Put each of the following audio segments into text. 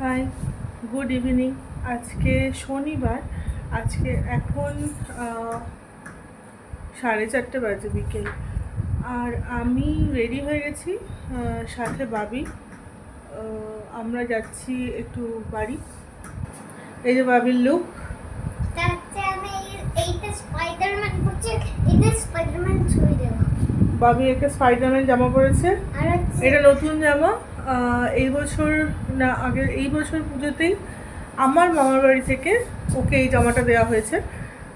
High, good evening. আজকে শনিবার। আজকে এখন 4:30 বাজে বিকেল। আর আমি রেডি হয়ে গেছি, সাথে বাবি। আমরা যাচ্ছি একটু বাড়ি। এই যে বাবির লুক। বাবি একটা স্পাইডারম্যান জামা পরেছে। এটা নতুন জামা। এই বছর না, আগের এই বছর পুজোতেই আমার মামার বাড়ি থেকে ওকে এই জামাটা দেওয়া হয়েছে।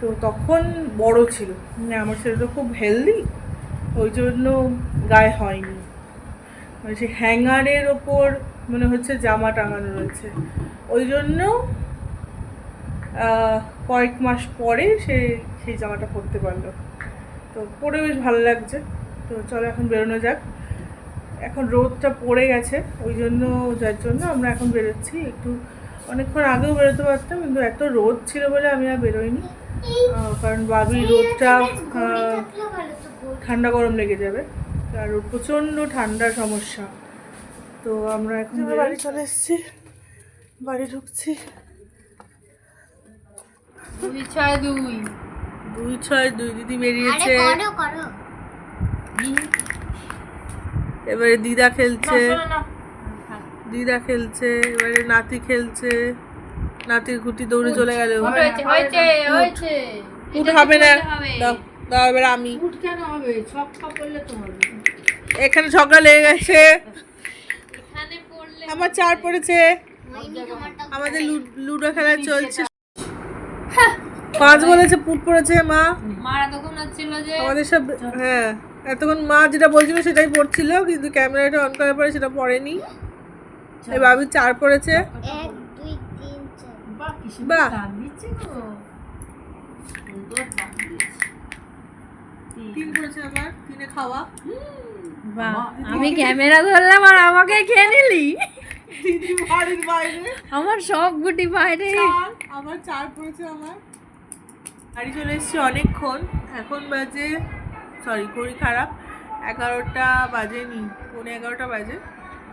তো তখন বড় ছিল, মানে আমার ছেলেটা খুব হেলদি, ওই জন্য গায়ে হয়নি। মানে সে হ্যাঙ্গারের ওপর মনে হচ্ছে জামা টাঙানো রয়েছে, ওই জন্য কয়েক মাস পরে সেই জামাটা পরতে পারলো। তো পরে বেশ ভালো লাগছে। তো চলো এখন বেরোনো যাক। এখন রোদটা পড়ে গেছে, ওই জন্য যার জন্য আমরা এখন বেরোচ্ছি। একটু অনেকক্ষণ আগেও বেরোতে পারতাম, কিন্তু এত রোদ ছিল বলে আমি আর বেরোইনি। কারণ বাবির রোদটা ঠান্ডা গরম লেগে যাবে, আর প্রচণ্ড ঠান্ডার সমস্যা। তো আমরা এখন বাড়ি চলে এসেছি, বাড়ি ঢুকছি। 262 দিদি বেরিয়েছে। এবারে দিদা খেলছে, এবারে নাতি খেলছে। নাতির গুটি দৌড়ে চলে গেল। উঠ হবে না, দাও এবার আমি। এখানে ঝগড়া লেগে গেছে, আমার 4 পড়েছে। আমাদের লুডো খেলা চলছে। 5 বলেছে, পুট পড়েছে। মা আমাদের সব, হ্যাঁ এতক্ষণ মা যেটা বলছিল সেটাই পড়ছিল, কিন্তু ক্যামেরাটা অন করার পরে সেটা পড়েনি। এই বাবি 4 পড়েছে। 1 2 3 4 বাহ, 3 পড়েছে আবার। 3-এ খাওয়া। আমি ক্যামেরা ধরলাম আর আমাকে খেয়ে নিলি। দিদি বাড়ির বাইরে, আমার সব গুটি বাইরে। আমার 4 পড়েছে। আমার বাড়ি চলে এসেছি অনেকক্ষণ। এখন বাজে, সরি ঘড়ি খারাপ, 11টা বাজেনি, 11:15 বাজে।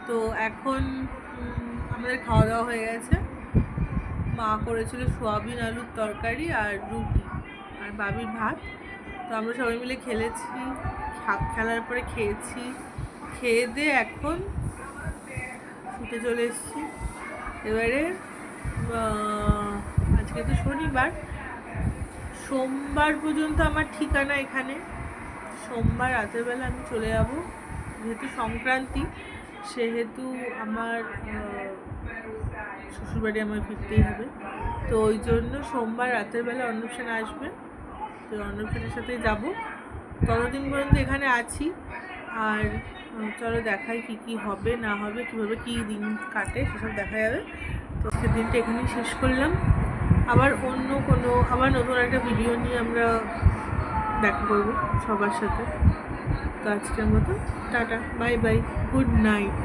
তো এখন আমাদের খাওয়া দাওয়া হয়ে গেছে। মা করেছিল সোয়াবিন আলুর তরকারি আর রুটি, আর বাবির ভাত। তো আমরা সবাই মিলে খেলার পরে খেয়েছি। খেয়ে দিয়ে এখন শুতে চলে এসেছি। এবারে আজকে তো শনিবার, সোমবার পর্যন্ত আমার ঠিকানা এখানে। সোমবার রাতের বেলা আমি চলে যাব, যেহেতু সংক্রান্তি, সেহেতু আমার শ্বশুরবাড়ি আমার ফিরতেই হবে। তো ওই জন্য সোমবার রাতের বেলা অন্নপ্রাশন আসবে, তো অন্নপ্রাশনের সাথে যাব। ততদিন পর্যন্ত এখানে আছি। আর চলো দেখাই কি কি হবে না হবে, কীভাবে কী দিন কাটে সেসব দেখা যাবে। তো আজকের দিনটা এখানেই শেষ করলাম। আবার আবার নতুন একটা ভিডিও নিয়ে আমরা দেখা করবো সবার সাথে। তো আজকের মতো tata, bye bye, good night.